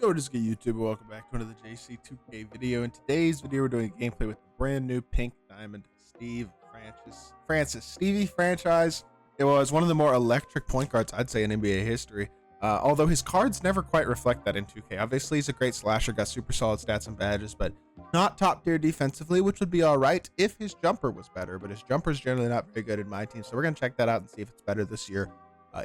Yo, what is good, YouTube? Welcome back to another JC2K video. In today's video, we're doing a gameplay with the brand new Pink Diamond Stevie franchise. It was one of the more electric point guards, I'd say, in NBA history. Although his cards never quite reflect that in 2K. Obviously, he's a great slasher, got super solid stats and badges, but not top tier defensively, which would be all right if his jumper was better. But his jumper's generally not very good in my team, so we're going to check that out and see if it's better this year.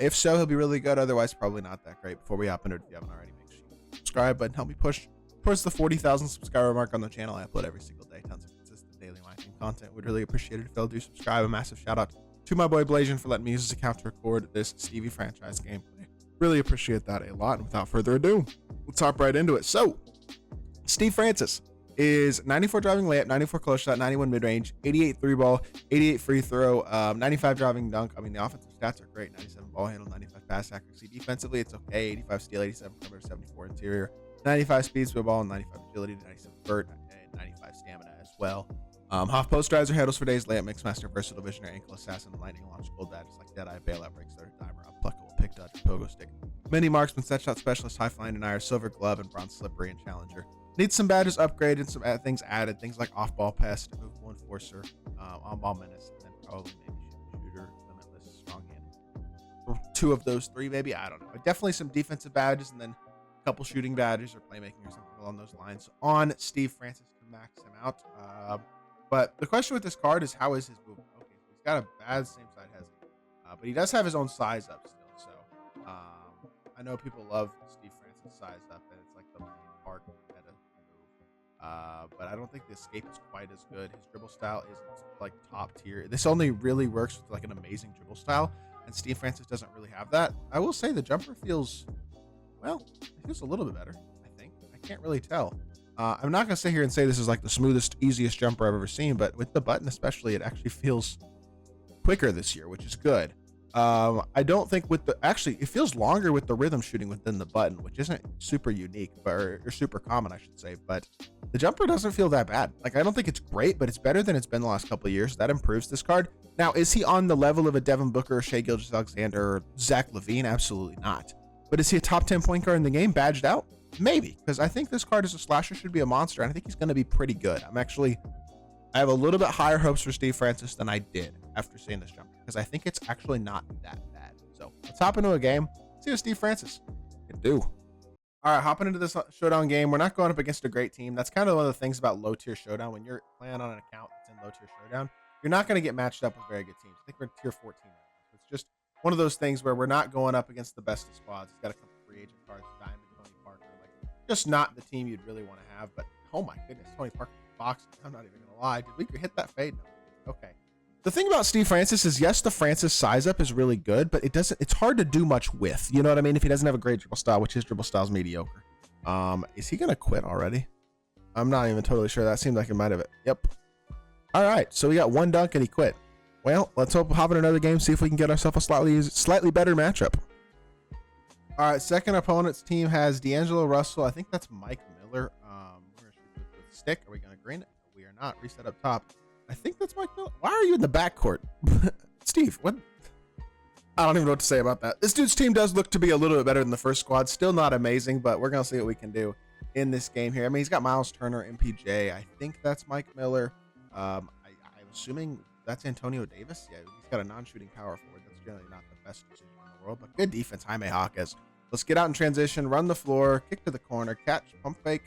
If so, he'll be really good. Otherwise, probably not that great. Before we hop into it, if you haven't already, make sure you subscribe button, help me push towards the 40,000 subscriber mark on the channel. I upload every single day, tons of consistent daily MyTEAM content. Would really appreciate it if y'all do subscribe. A massive shout out to my boy Blasian for letting me use his account to record this Stevie franchise gameplay. Really appreciate that a lot. And without further ado, let's hop right into it. So, Steve Francis is 94 driving layup, 94 close shot, 91 mid-range, 88 three ball, 88 free throw, 95 driving dunk. I mean, the offensive stats are great. 97 ball handle, 95 pass accuracy. Defensively, it's okay. 85 steal, 87 perimeter, 74 interior, 95 speed, spin ball, 95 agility, 97 vert, and 95 stamina as well. Half post drives or handles for days, layup, mix master, versatile visionary, ankle assassin, lightning launch, gold badges like Deadeye, bailout, breaks, third dimer, unpluckable, pick dodge, pogo stick, mini marksman, set shot specialist, high flying denier, silver glove, and bronze slippery and challenger. Needs some badges upgraded, some things added, things like off ball pest, movable enforcer, on ball menace, and then probably maybe shooter, limitless, strong hand. Two of those three, maybe, I don't know. Definitely some defensive badges, and then a couple shooting badges or playmaking or something along those lines on Steve Francis to max him out. But the question with this card is, how is his movement? Okay, so he's got a bad same side hezzy, but he does have his own size up still. So I know people love Steve Francis size up, and it's like the park meta move. But I don't think the escape is quite as good. His dribble style isn't like top tier. This only really works with like an amazing dribble style, and Steve Francis doesn't really have that. I will say the jumper feels, well, it feels a little bit better, I think. I can't really tell. I'm not going to sit here and say this is like the smoothest, easiest jumper I've ever seen, but with the button especially, it actually feels quicker this year, which is good. I don't think with the, actually, it feels longer with the rhythm shooting within the button, which isn't super unique, or super common, I should say, but the jumper doesn't feel that bad. Like, I don't think it's great, but it's better than it's been the last couple of years. That improves this card. Now, is he on the level of a Devin Booker, Shai Gilgeous-Alexander, or Zach LaVine? Absolutely not. But is he a top 10 point guard in the game, badged out? Maybe, because I think this card as a slasher should be a monster, and I think he's going to be pretty good. I have a little bit higher hopes for Steve Francis than I did after seeing this jumper, because I think it's actually not that bad. So let's hop into a game, see what Steve Francis can do. All right, hopping into this showdown game. We're not going up against a great team. That's kind of one of the things about low tier showdown. When you're playing on an account that's in low tier showdown, you're not going to get matched up with very good teams. I think we're tier 14 right now. It's just one of those things where we're not going up against the best of squads. He's got a couple free agent cards, Diamond, Tony Parker, like just not the team you'd really want to have. But oh my goodness, Tony Parker boxing. I'm not even gonna lie. Did we hit that fade? No. Okay. The thing about Steve Francis is, yes, the Francis size up is really good, but it's hard to do much with. You know what I mean? If he doesn't have a great dribble style, which his dribble style is mediocre. Is he gonna quit already? I'm not even totally sure. That seemed like it might have it. Yep. All right. So we got one dunk and he quit. Well, let's hop in another game, see if we can get ourselves a slightly better matchup. All right, second opponent's team has D'Angelo Russell. I think that's Mike Miller. We're gonna shoot with the stick. Are we gonna green it? We are not. Reset up top. I think that's Mike Miller. Why are you in the backcourt? Steve, what? I don't even know what to say about that. This dude's team does look to be a little bit better than the first squad. Still not amazing, but we're gonna see what we can do in this game here. I mean, he's got Miles Turner, MPJ. I think that's Mike Miller. I'm assuming that's Antonio Davis. Yeah, he's got a non-shooting power forward. That's generally not the best decision in the world, but good defense. Jaime Jaquez. Let's get out in transition, run the floor, kick to the corner, catch, pump fake.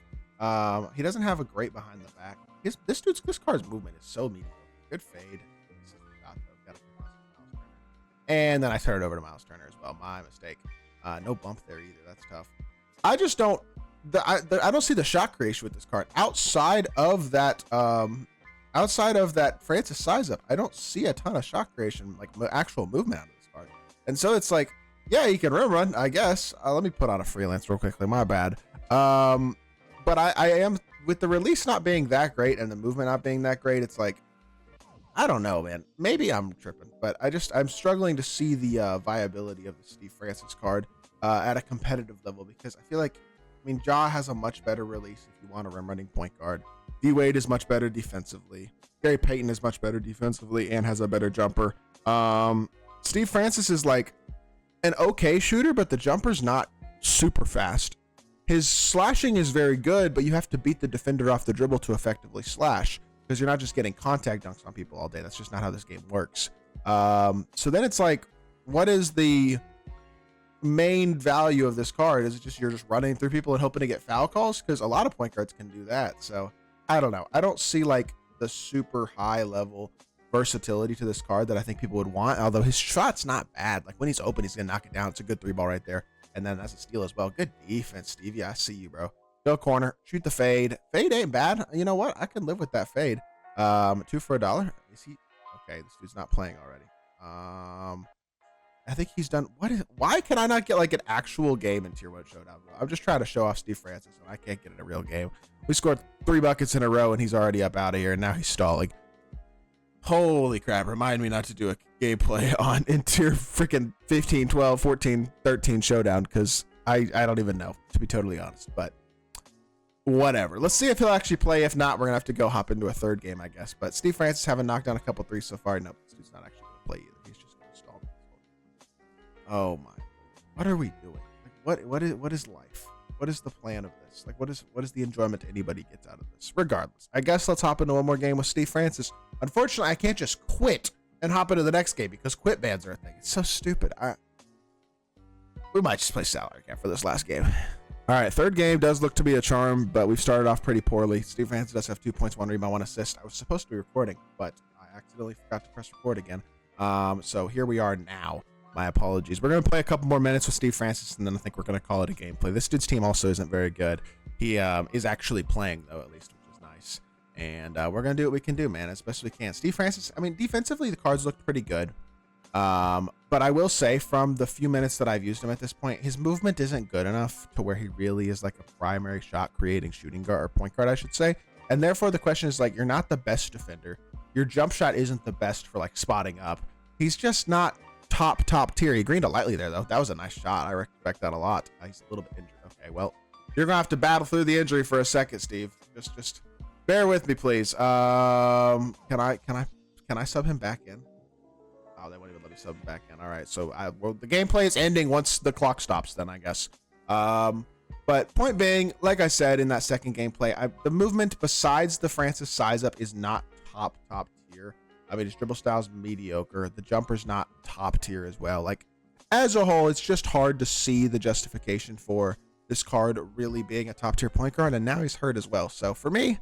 He doesn't have a great behind the back. This card's movement is so mediocre. Good fade. And then I started over to Miles Turner as well. My mistake. No bump there either. That's tough. I just don't. I don't see the shot creation with this card outside of that. Outside of that Francis size up, I don't see a ton of shot creation, like actual movement out of this card. And so it's like, yeah, he can rim run, I guess. Let me put on a freelance real quickly. My bad. But I am, with the release not being that great and the movement not being that great, it's like, I don't know, man. Maybe I'm tripping, but I'm struggling to see the viability of the Steve Francis card at a competitive level, because I feel like, I mean, Ja has a much better release if you want a rim running point guard. D Wade is much better defensively. Gary Payton is much better defensively and has a better jumper. Steve Francis is like an okay shooter, but the jumper's not super fast. his slashing is very good, but you have to beat the defender off the dribble to effectively slash, because you're not just getting contact dunks on people all day. That's just not how this game works. So then it's like, what is the main value of this card? Is it just you're just running through people and hoping to get foul calls? Because a lot of point guards can do that. So I don't know. I don't see like the super high level versatility to this card that I think people would want, although his shot's not bad. Like when he's open, he's gonna knock it down. It's a good 3-ball right there, and then that's a steal as well. Good defense, Stevie. I see you, bro. Go corner, shoot the fade. Fade ain't bad. You know what? I can live with that fade. 2 for $1. Is he okay? This dude's not playing already. I think he's done. Why can I not get like an actual game in Tier 1 Showdown? I'm just trying to show off Steve Francis, and I can't get in a real game. We scored 3 buckets in a row, and he's already up out of here, and now he's stalling. Holy crap, remind me not to do a gameplay on in Tier freaking 15, 12, 14, 13 Showdown, because I don't even know, to be totally honest, but whatever. Let's see if he'll actually play. If not, we're going to have to go hop into a third game, I guess. But Steve Francis having knocked down a couple threes so far. Nope, this dude's not actually going to play either. He's just going to stall. Oh my. What are we doing? Like, what is life? What is the plan of this? Like, what is the enjoyment anybody gets out of this? Regardless, I guess let's hop into one more game with Steve Francis. Unfortunately, I can't just quit and hop into the next game because quit bans are a thing. It's so stupid. We might just play salary cap for this last game. All right, third game does look to be a charm, but we've started off pretty poorly. Steve Francis does have 2 points, 1 rebound, 1 assist. I was supposed to be recording, but I accidentally forgot to press record again. So here we are now. My apologies. We're going to play a couple more minutes with Steve Francis, and then I think we're going to call it a gameplay. This dude's team also isn't very good. He is actually playing, though, at least, which is nice. And we're going to do what we can do, man, as best we can. Steve Francis, I mean, defensively, the cards looked pretty good. But I will say, from the few minutes that I've used him at this point, his movement isn't good enough to where he really is like a primary shot creating shooting guard, or point guard, I should say. And therefore, the question is, like, you're not the best defender. Your jump shot isn't the best for, like, spotting up. He's just not top tier. He greened it lightly there, though. That was a nice shot. I respect that a lot. He's a little bit injured. Okay, well, you're gonna have to battle through the injury for a second, Steve. Just bear with me, please. Can I sub him back in? Oh, they won't even let me sub him back in. All right, so well, the gameplay is ending once the clock stops, then I guess. But point being, like I said in that second gameplay, the movement besides the Francis size up is not top tier. I mean, his dribble style's mediocre. The jumper's not top tier as well. Like, as a whole, it's just hard to see the justification for this card really being a top tier point guard, and now he's hurt as well. So for me,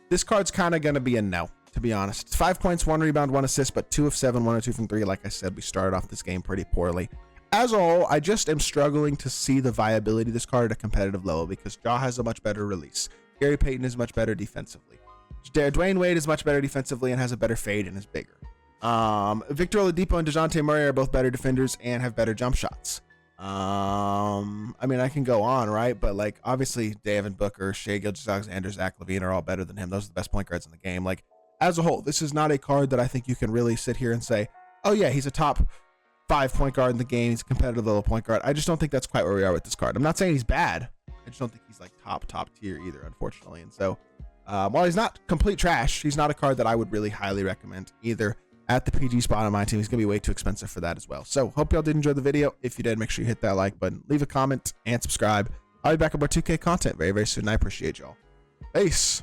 this card's kind of going to be a no, to be honest. It's 5 points, 1 rebound, 1 assist, but 2 of 7, 1 or 2 from 3. Like I said, we started off this game pretty poorly. As a whole, I just am struggling to see the viability of this card at a competitive level because Ja has a much better release. Gary Payton is much better defensively. Dwayne Wade is much better defensively and has a better fade and is bigger. Victor Oladipo and DeJounte Murray are both better defenders and have better jump shots. I mean, I can go on, right? But, like, obviously, Devin Booker, Shai Gilgeous-Alexander, Zach LaVine are all better than him. Those are the best point guards in the game. Like, as a whole, this is not a card that I think you can really sit here and say, oh, yeah, he's a top 5 point guard in the game. He's a competitive level point guard. I just don't think that's quite where we are with this card. I'm not saying he's bad. I just don't think he's, like, top tier either, unfortunately. And so, while he's not complete trash, he's not a card that I would really highly recommend either at the PG spot on my team. He's going to be way too expensive for that as well. So hope y'all did enjoy the video. If you did, make sure you hit that like button, leave a comment, and subscribe. I'll be back with more 2K content very, very soon. I appreciate y'all. Peace.